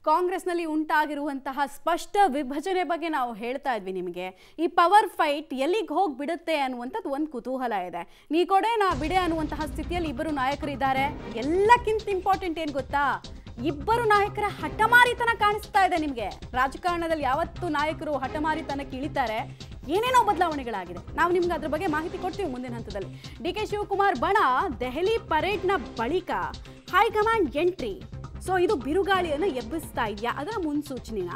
ಕಾಂಗ್ರೆಸ್ನಲ್ಲಿ ಉಂಟಾಗಿರುವಂತಹ ಸ್ಪಷ್ಟ ವಿಭಜನೆ ಬಗ್ಗೆ ನಾವು ಹೇಳ್ತಾ ಇದ್ವಿ ನಿಮಗೆ. ಈ ಪವರ್ ಫೈಟ್ ಎಲ್ಲಿಗೆ ಹೋಗಿ ಬಿಡುತ್ತೆ ಅನ್ನುವಂಥದ್ದು ಒಂದು ಕುತೂಹಲ ಇದೆ. ನೀ ಕೊಡೆ ನಾ ಬಿಡೆ ಅನ್ನುವಂತಹ ಸ್ಥಿತಿಯಲ್ಲಿ ಇಬ್ಬರು ನಾಯಕರು ಇದ್ದಾರೆ. ಎಲ್ಲಕ್ಕಿಂತ ಇಂಪಾರ್ಟೆಂಟ್ ಏನು ಗೊತ್ತಾ, ಇಬ್ಬರು ನಾಯಕರ ಹಠಮಾರಿತನ ಕಾಣಿಸ್ತಾ ಇದೆ ನಿಮಗೆ. ರಾಜಕಾರಣದಲ್ಲಿ ಯಾವತ್ತು ನಾಯಕರು ಹಠಮಾರಿತನಕ್ಕೆ ಇಳಿತಾರೆ ಏನೇನೋ ಬದಲಾವಣೆಗಳಾಗಿದೆ. ನಾವು ನಿಮ್ಗೆ ಅದ್ರ ಬಗ್ಗೆ ಮಾಹಿತಿ ಕೊಡ್ತೀವಿ ಮುಂದಿನ ಹಂತದಲ್ಲಿ. ಡಿ ಕೆ ಶಿವಕುಮಾರ್ ಬಣ ದೆಹಲಿ ಪರೇಡ್ನ ಬಳಿಕ ಹೈಕಮಾಂಡ್ ಎಂಟ್ರಿ. ಸೊ ಇದು ಬಿರುಗಾಳಿಯನ್ನು ಎಬ್ಬಿಸ್ತಾ ಇದೆಯಾ, ಅದರ ಮುನ್ಸೂಚನೆನ?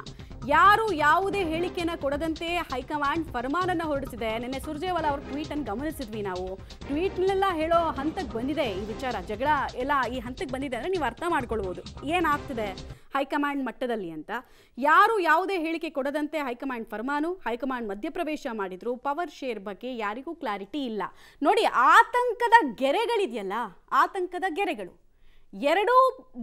ಯಾರು ಯಾವುದೇ ಹೇಳಿಕೆಯನ್ನು ಕೊಡದಂತೆ ಹೈಕಮಾಂಡ್ ಫರ್ಮಾನನ್ನು ಹೊರಡಿಸಿದೆ. ನಿನ್ನೆ ಸುರ್ಜೇವಾಲಾ ಅವ್ರ ಟ್ವೀಟನ್ನು ಗಮನಿಸಿದ್ವಿ ನಾವು. ಟ್ವೀಟ್ನೆಲ್ಲ ಹೇಳೋ ಹಂತಕ್ಕೆ ಬಂದಿದೆ ಈ ವಿಚಾರ, ಜಗಳ ಎಲ್ಲ ಈ ಹಂತಕ್ಕೆ ಬಂದಿದೆ ಅಂದರೆ ನೀವು ಅರ್ಥ ಮಾಡ್ಕೊಳ್ಬೋದು ಏನಾಗ್ತಿದೆ ಹೈಕಮಾಂಡ್ ಮಟ್ಟದಲ್ಲಿ ಅಂತ. ಯಾರು ಯಾವುದೇ ಹೇಳಿಕೆ ಕೊಡದಂತೆ ಹೈಕಮಾಂಡ್ ಫರ್ಮಾನು, ಹೈಕಮಾಂಡ್ ಮಧ್ಯಪ್ರವೇಶ ಮಾಡಿದ್ರು. ಪವರ್ ಶೇರ್ ಬಗ್ಗೆ ಯಾರಿಗೂ ಕ್ಲಾರಿಟಿ ಇಲ್ಲ. ನೋಡಿ, ಆತಂಕದ ಗೆರೆಗಳಿದೆಯಲ್ಲ, ಆತಂಕದ ಗೆರೆಗಳು ಎರಡೂ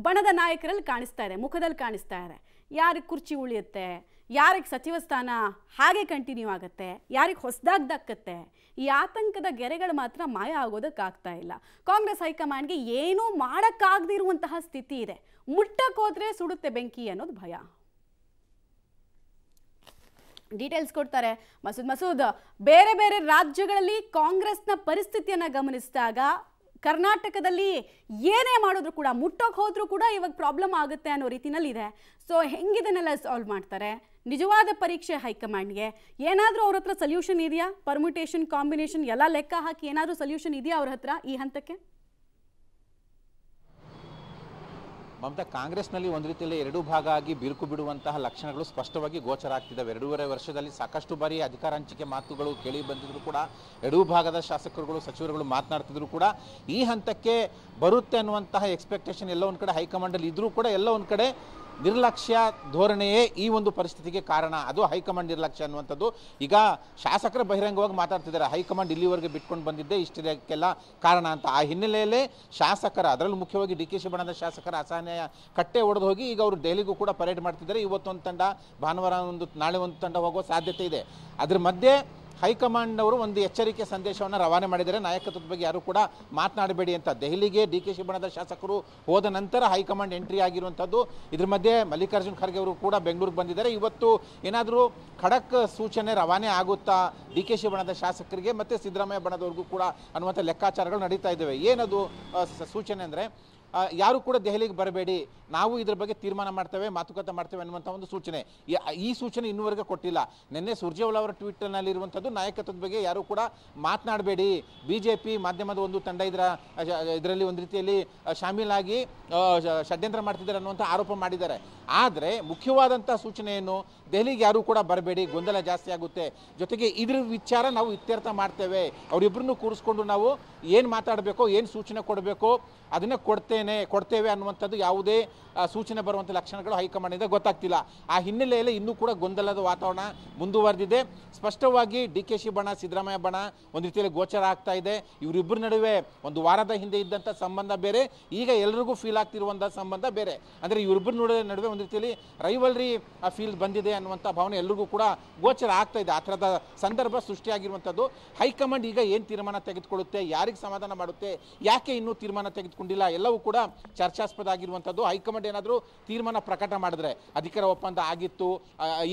ಬಣದ ನಾಯಕರಲ್ಲಿ ಕಾಣಿಸ್ತಾ ಇದೆ, ಮುಖದಲ್ಲಿ ಕಾಣಿಸ್ತಾ ಇದೆ. ಯಾರಿಗೆ ಕುರ್ಚಿ ಉಳಿಯುತ್ತೆ, ಯಾರಿಗೆ ಸಚಿವ ಸ್ಥಾನ ಹಾಗೆ ಕಂಟಿನ್ಯೂ ಆಗುತ್ತೆ, ಯಾರಿಗೆ ಹೊಸದಾಗಿ ದಕ್ಕತ್ತೆ, ಈ ಆತಂಕದ ಗೆರೆಗಳು ಮಾತ್ರ ಮಾಯ ಆಗೋದಕ್ಕಾಗ್ತಾ ಇಲ್ಲ. ಕಾಂಗ್ರೆಸ್ ಹೈಕಮಾಂಡ್ಗೆ ಏನೂ ಮಾಡೋಕ್ಕಾಗದಿರುವಂತಹ ಸ್ಥಿತಿ ಇದೆ. ಮುಟ್ಟಕ್ಕೋದ್ರೆ ಸುಡುತ್ತೆ ಬೆಂಕಿ ಅನ್ನೋದು ಭಯ. ಡೀಟೇಲ್ಸ್ ಕೊಡ್ತಾರೆ ಮಸೂದ್. ಬೇರೆ ಬೇರೆ ರಾಜ್ಯಗಳಲ್ಲಿ ಕಾಂಗ್ರೆಸ್ನ ಪರಿಸ್ಥಿತಿಯನ್ನು ಗಮನಿಸಿದಾಗ ಕರ್ನಾಟಕದಲ್ಲಿ ಏನೇ ಮಾಡಿದ್ರು ಕೂಡ, ಮುಟ್ಟೋಕೆ ಹೋದ್ರೂ ಕೂಡ ಇವಾಗ ಪ್ರಾಬ್ಲಮ್ ಆಗುತ್ತೆ ಅನ್ನೋ ರೀತಿನಲ್ಲಿ ಇದೆ. ಸೊ ಹೆಂಗಿದನ್ನೆಲ್ಲ ಸಾಲ್ವ್ ಮಾಡ್ತಾರೆ? ನಿಜವಾದ ಪರೀಕ್ಷೆ ಹೈಕಮಾಂಡ್ಗೆ. ಏನಾದರೂ ಅವ್ರ ಹತ್ರ ಸೊಲ್ಯೂಷನ್ ಇದೆಯಾ? ಪರ್ಮ್ಯುಟೇಷನ್, ಕಾಂಬಿನೇಷನ್ ಎಲ್ಲ ಲೆಕ್ಕ ಹಾಕಿ ಏನಾದರೂ ಸೊಲ್ಯೂಷನ್ ಇದೆಯಾ ಅವ್ರ ಹತ್ರ ಈ ಹಂತಕ್ಕೆ? ಮಮತಾ, ಕಾಂಗ್ರೆಸ್ನಲ್ಲಿ ಒಂದು ರೀತಿಯಲ್ಲಿ ಎರಡೂ ಭಾಗ ಆಗಿ ಬಿರುಕು ಬಿಡುವಂತಹ ಲಕ್ಷಣಗಳು ಸ್ಪಷ್ಟವಾಗಿ ಗೋಚರ ಆಗ್ತಿದ್ದಾವೆ. 2.5 ವರ್ಷದಲ್ಲಿ ಸಾಕಷ್ಟು ಬಾರಿ ಅಧಿಕಾರ ಹಂಚಿಕೆ ಮಾತುಗಳು ಕೇಳಿ ಬಂದಿದ್ರು ಕೂಡ, ಎರಡೂ ಭಾಗದ ಶಾಸಕರುಗಳು ಸಚಿವರುಗಳು ಮಾತನಾಡ್ತಿದ್ರು ಕೂಡ ಈ ಹಂತಕ್ಕೆ ಬರುತ್ತೆ ಅನ್ನುವಂತಹ ಎಕ್ಸ್ಪೆಕ್ಟೇಷನ್ ಎಲ್ಲ ಒಂದು ಕಡೆ ಹೈಕಮಾಂಡಲ್ಲಿ ಇದ್ರೂ ಕೂಡ ಎಲ್ಲ ಒಂದು ಕಡೆ ನಿರ್ಲಕ್ಷ್ಯ ಧೋರಣೆಯೇ ಈ ಒಂದು ಪರಿಸ್ಥಿತಿಗೆ ಕಾರಣ. ಅದು ಹೈಕಮಾಂಡ್ ನಿರ್ಲಕ್ಷ್ಯ ಅನ್ನುವಂಥದ್ದು. ಈಗ ಶಾಸಕರು ಬಹಿರಂಗವಾಗಿ ಮಾತಾಡ್ತಿದ್ದಾರೆ, ಹೈಕಮಾಂಡ್ ಇಲ್ಲಿವರೆಗೆ ಬಿಟ್ಕೊಂಡು ಬಂದಿದ್ದೆ ಇಷ್ಟಕ್ಕೆಲ್ಲ ಕಾರಣ ಅಂತ. ಆ ಹಿನ್ನೆಲೆಯಲ್ಲೇ ಶಾಸಕರ, ಅದರಲ್ಲೂ ಮುಖ್ಯವಾಗಿ ಡಿ ಕೆ ಶಿ ಬಣದ ಶಾಸಕರ ಅಸಹನೆಯ ಕಟ್ಟೆ ಒಡೆದು ಹೋಗಿ ಈಗ ಅವರು ದೆಹಲಿಗೂ ಕೂಡ ಪರೇಡ್ ಮಾಡ್ತಿದ್ದಾರೆ. ಇವತ್ತೊಂದು ತಂಡ, ಭಾನುವಾರ ನಾಳೆ ಒಂದು ತಂಡ ಹೋಗೋ ಸಾಧ್ಯತೆ ಇದೆ. ಅದ್ರ ಮಧ್ಯೆ ಹೈಕಮಾಂಡ್ ಅವರು ಒಂದು ಎಚ್ಚರಿಕೆ ಸಂದೇಶವನ್ನು ರವಾನೆ ಮಾಡಿದ್ದಾರೆ. ನಾಯಕತ್ವದ ಬಗ್ಗೆ ಯಾರು ಕೂಡ ಮಾತನಾಡಬೇಡಿ ಅಂತ. ದೆಹಲಿಗೆ ಡಿ ಕೆ ಶಿ ಬಣದ ಶಾಸಕರು ಹೋದ ನಂತರ ಹೈಕಮಾಂಡ್ ಎಂಟ್ರಿ ಆಗಿರುವಂಥದ್ದು. ಇದ್ರ ಮಧ್ಯೆ ಮಲ್ಲಿಕಾರ್ಜುನ್ ಖರ್ಗೆ ಅವರು ಕೂಡ ಬೆಂಗಳೂರಿಗೆ ಬಂದಿದ್ದಾರೆ. ಇವತ್ತು ಏನಾದರೂ ಖಡಕ್ ಸೂಚನೆ ರವಾನೆ ಆಗುತ್ತಾ ಡಿ ಕೆ ಶಿ ಬಣದ ಶಾಸಕರಿಗೆ ಮತ್ತು ಸಿದ್ದರಾಮಯ್ಯ ಬಣದವ್ರಿಗೂ ಕೂಡ ಅನ್ನುವಂಥ ಲೆಕ್ಕಾಚಾರಗಳು ನಡೀತಾ ಇದ್ದಾವೆ. ಏನದು ಸೂಚನೆ ಅಂದರೆ, ಯಾರು ಕೂಡ ದೆಹಲಿಗೆ ಬರಬೇಡಿ, ನಾವು ಇದ್ರ ಬಗ್ಗೆ ತೀರ್ಮಾನ ಮಾಡ್ತೇವೆ, ಮಾತುಕತೆ ಮಾಡ್ತೇವೆ ಅನ್ನುವಂಥ ಒಂದು ಸೂಚನೆ. ಈ ಸೂಚನೆ ಇನ್ನೂವರೆಗೆ ಕೊಟ್ಟಿಲ್ಲ. ನಿನ್ನೆ ಸುರ್ಜೇವಾಲಾ ಅವರ ಟ್ವೀಟ್ನಲ್ಲಿರುವಂಥದ್ದು ನಾಯಕತ್ವದ ಬಗ್ಗೆ ಯಾರು ಕೂಡ ಮಾತನಾಡಬೇಡಿ, BJP ಮಾಧ್ಯಮದ ಒಂದು ತಂಡ ಇದರಲ್ಲಿ ಒಂದು ರೀತಿಯಲ್ಲಿ ಶಾಮೀಲಾಗಿ ಷಡ್ಯಂತ್ರ ಮಾಡ್ತಿದ್ದಾರೆ ಅನ್ನುವಂಥ ಆರೋಪ ಮಾಡಿದ್ದಾರೆ. ಆದರೆ ಮುಖ್ಯವಾದಂಥ ಸೂಚನೆ ಏನು, ದೆಹಲಿಗೆ ಯಾರು ಕೂಡ ಬರಬೇಡಿ, ಗೊಂದಲ ಜಾಸ್ತಿ ಆಗುತ್ತೆ, ಜೊತೆಗೆ ಇದ್ರ ವಿಚಾರ ನಾವು ಇತ್ಯರ್ಥ ಮಾಡ್ತೇವೆ, ಅವರಿಬ್ಬರನ್ನು ಕೂರಿಸ್ಕೊಂಡು ನಾವು ಏನು ಮಾತಾಡಬೇಕೋ, ಏನು ಸೂಚನೆ ಕೊಡಬೇಕೋ ಅದನ್ನು ಕೊಡ್ತೇವೆ ಅನ್ನುವಂಥದ್ದು ಯಾವುದೇ ಸೂಚನೆ ಬರುವಂಥ ಲಕ್ಷಣಗಳು ಹೈಕಮಾಂಡಿಂದ ಗೊತ್ತಾಗ್ತಿಲ್ಲ. ಆ ಹಿನ್ನೆಲೆಯಲ್ಲಿ ಇನ್ನೂ ಕೂಡ ಗೊಂದಲದ ವಾತಾವರಣ ಮುಂದುವರೆದಿದೆ. ಸ್ಪಷ್ಟವಾಗಿ ಡಿ ಕೆ ಶಿ ಬಣ, ಸಿದ್ದರಾಮಯ್ಯ ಬಣ ಒಂದು ರೀತಿಯಲ್ಲಿ ಗೋಚರ ಆಗ್ತಾ ಇದೆ. ಇವರಿಬ್ಬರ ನಡುವೆ ಒಂದು ವಾರದ ಹಿಂದೆ ಇದ್ದಂಥ ಸಂಬಂಧ ಬೇರೆ, ಈಗ ಎಲ್ರಿಗೂ ಫೀಲ್ ಆಗ್ತಿರುವಂಥ ಸಂಬಂಧ ಬೇರೆ. ಅಂದರೆ ಇವರಿಬ್ಬರ ನಡುವೆ ಒಂದು ರೀತಿಯಲ್ಲಿ ರೈವಲ್ರಿ ಫೀಲ್ ಬಂದಿದೆ ಅನ್ನುವಂಥ ಭಾವನೆ ಎಲ್ರಿಗೂ ಕೂಡ ಗೋಚರ ಆಗ್ತಾ ಇದೆ. ಆ ಥರದ ಸಂದರ್ಭ ಸೃಷ್ಟಿಯಾಗಿರುವಂಥದ್ದು. ಹೈಕಮಾಂಡ್ ಈಗ ಏನು ತೀರ್ಮಾನ ತೆಗೆದುಕೊಳ್ಳುತ್ತೆ, ಯಾರಿಗೆ ಸಮಾಧಾನ ಮಾಡುತ್ತೆ, ಯಾಕೆ ಇನ್ನೂ ತೀರ್ಮಾನ ತೆಗೆದುಕೊಂಡಿಲ್ಲ, ಎಲ್ಲವೂ ಕೂಡ ಚರ್ಚಾಸ್ಪದ ಆಗಿರುವಂಥದ್ದು. ಹೈಕಮಾಂಡ್ ಏನಾದರೂ ತೀರ್ಮಾನ ಪ್ರಕಟ ಮಾಡಿದ್ರೆ, ಅಧಿಕಾರ ಒಪ್ಪಂದ ಆಗಿತ್ತು,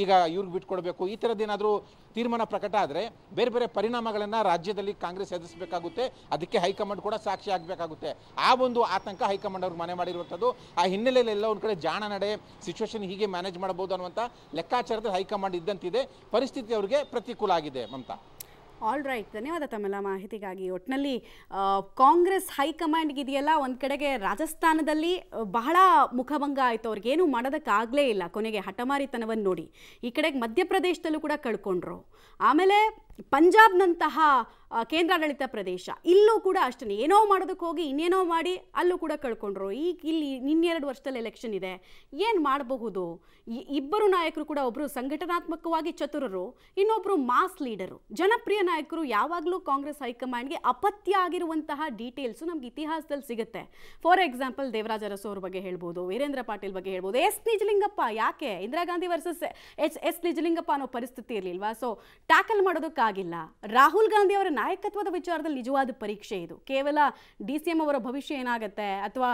ಈಗ ಇವ್ರಿಗೆ ಬಿಟ್ಕೊಡ್ಬೇಕು, ಈ ಥರದ್ದೇನಾದರೂ ತೀರ್ಮಾನ ಪ್ರಕಟ ಆದರೆ ಬೇರೆ ಬೇರೆ ಪರಿಣಾಮಗಳನ್ನು ರಾಜ್ಯದಲ್ಲಿ ಕಾಂಗ್ರೆಸ್ ಎದುರಿಸಬೇಕಾಗುತ್ತೆ. ಅದಕ್ಕೆ ಹೈಕಮಾಂಡ್ ಕೂಡ ಸಾಕ್ಷಿ ಆಗಬೇಕಾಗುತ್ತೆ. ಆ ಒಂದು ಆತಂಕ ಹೈಕಮಾಂಡ್ ಅವ್ರು ಮನೆ ಮಾಡಿರುವಂಥದ್ದು. ಆ ಹಿನ್ನೆಲೆಯಲ್ಲಿ ಎಲ್ಲ ಒಂದು ಕಡೆ ಜಾಣ ನಡೆ, ಸಿಚುವೇಶನ್ ಹೀಗೆ ಮ್ಯಾನೇಜ್ ಮಾಡಬಹುದು ಅನ್ನುವಂಥ ಲೆಕ್ಕಾಚಾರದ ಹೈಕಮಾಂಡ್ ಇದ್ದಂತಿದೆ. ಪರಿಸ್ಥಿತಿ ಅವರಿಗೆ ಪ್ರತಿಕೂಲ ಆಗಿದೆ. ಮಮತಾ, ಆಲ್ ರೈಟ್, ಧನ್ಯವಾದ ತಮ್ಮೆಲ್ಲ ಮಾಹಿತಿಗಾಗಿ. ಒಟ್ಟಿನಲ್ಲಿ ಕಾಂಗ್ರೆಸ್ ಹೈಕಮಾಂಡ್ಗೆ ಇದೆಯಲ್ಲ, ಒಂದು ಕಡೆಗೆ ರಾಜಸ್ಥಾನದಲ್ಲಿ ಬಹಳ ಮುಖಭಂಗ ಆಯಿತು, ಅವ್ರಿಗೇನು ಮಾಡೋದಕ್ಕಾಗಲೇ ಇಲ್ಲ ಕೊನೆಗೆ ಹಠಮಾರಿತನವನ್ನು ನೋಡಿ. ಈ ಕಡೆಗೆ ಮಧ್ಯಪ್ರದೇಶದಲ್ಲೂ ಕೂಡ ಕಳ್ಕೊಂಡ್ರು. ಆಮೇಲೆ ಪಂಜಾಬ್ನಂತಹ ಕೇಂದ್ರಾಡಳಿತ ಪ್ರದೇಶ, ಇಲ್ಲೂ ಕೂಡ ಅಷ್ಟೇ ಏನೋ ಮಾಡೋದಕ್ಕೆ ಹೋಗಿ ಇನ್ನೇನೋ ಮಾಡಿ ಅಲ್ಲೂ ಕೂಡ ಕಳ್ಕೊಂಡ್ರು. ಇಲ್ಲಿ ಇನ್ನೆರಡು ವರ್ಷದಲ್ಲಿ ಎಲೆಕ್ಷನ್ ಇದೆ, ಏನು ಮಾಡಬಹುದು? ಇಬ್ಬರು ನಾಯಕರು ಕೂಡ, ಒಬ್ಬರು ಸಂಘಟನಾತ್ಮಕವಾಗಿ ಚತುರರು, ಇನ್ನೊಬ್ಬರು ಮಾಸ್ ಲೀಡರು, ಜನಪ್ರಿಯ ನಾಯಕರು. ಯಾವಾಗಲೂ ಕಾಂಗ್ರೆಸ್ ಹೈಕಮಾಂಡ್ಗೆ ಅಪತ್ಯ ಆಗಿರುವಂತಹ ಡೀಟೇಲ್ಸು ನಮ್ಗೆ ಇತಿಹಾಸದಲ್ಲಿ ಸಿಗುತ್ತೆ. ಫಾರ್ ಎಕ್ಸಾಂಪಲ್, ದೇವರಾಜ ಅರಸು ಅವ್ರ ಬಗ್ಗೆ ಹೇಳ್ಬೋದು, ವೀರೇಂದ್ರ ಪಾಟೀಲ್ ಬಗ್ಗೆ ಹೇಳ್ಬೋದು, ಎಸ್ ನಿಜಲಿಂಗಪ್ಪ. ಯಾಕೆ ಇಂದಿರಾ ಗಾಂಧಿ ವರ್ಸಸ್ ಎಸ್ ನಿಜಲಿಂಗಪ್ಪ ಅನ್ನೋ ಪರಿಸ್ಥಿತಿ ಇರಲಿಲ್ವಾ? ಸೊ ಟ್ಯಾಕಲ್ ಮಾಡೋದಕ್ಕಾಗಿಲ್ಲ. ರಾಹುಲ್ ಗಾಂಧಿ ಅವರ ನಾಯಕತ್ವದ ವಿಚಾರದಲ್ಲಿ ನಿಜವಾದ ಪರೀಕ್ಷೆ ಇದು. ಕೇವಲ DCM ಅವರ ಭವಿಷ್ಯ ಏನಾಗುತ್ತೆ ಅಥವಾ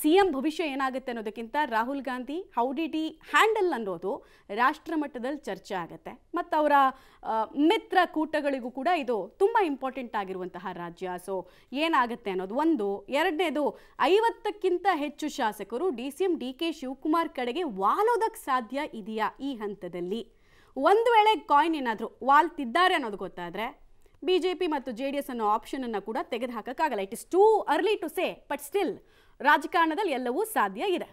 CM ಭವಿಷ್ಯ ಏನಾಗುತ್ತೆ ಅನ್ನೋದಕ್ಕಿಂತ Rahul Gandhi how did he handle ಅನ್ನೋದು ರಾಷ್ಟ್ರ ಮಟ್ಟದಲ್ಲಿ ಚರ್ಚೆ ಆಗುತ್ತೆ. ಮತ್ತು ಅವರ ಮಿತ್ರ ಕೂಟಗಳಿಗೂ ಕೂಡ ಇದು ತುಂಬ ಇಂಪಾರ್ಟೆಂಟ್ ಆಗಿರುವಂತಹ ರಾಜ್ಯ. ಸೊ ಏನಾಗುತ್ತೆ ಅನ್ನೋದು ಒಂದು. ಎರಡನೇದು, 50ಕ್ಕಿಂತ ಹೆಚ್ಚು ಶಾಸಕರು DCM DK ಶಿವಕುಮಾರ್ ಕಡೆಗೆ ವಾಲೋದಕ್ಕೆ ಸಾಧ್ಯ ಇದೆಯಾ ಈ ಹಂತದಲ್ಲಿ? ಒಂದು ವೇಳೆ ಕಾಯಿನ್ ಏನಾದರೂ ವಾಲ್ತಿದ್ದಾರೆ ಅನ್ನೋದು ಗೊತ್ತಾದರೆ BJP ಮತ್ತು JDS ಅನ್ನೋ ಆಪ್ಷನನ್ನು ಕೂಡ ತೆಗೆದುಹಾಕೋಕ್ಕಾಗಲ್ಲ. It is too early to say, but still ರಾಜಕಾರಣದಲ್ಲಿ ಎಲ್ಲವೂ ಸಾಧ್ಯ ಇದೆ.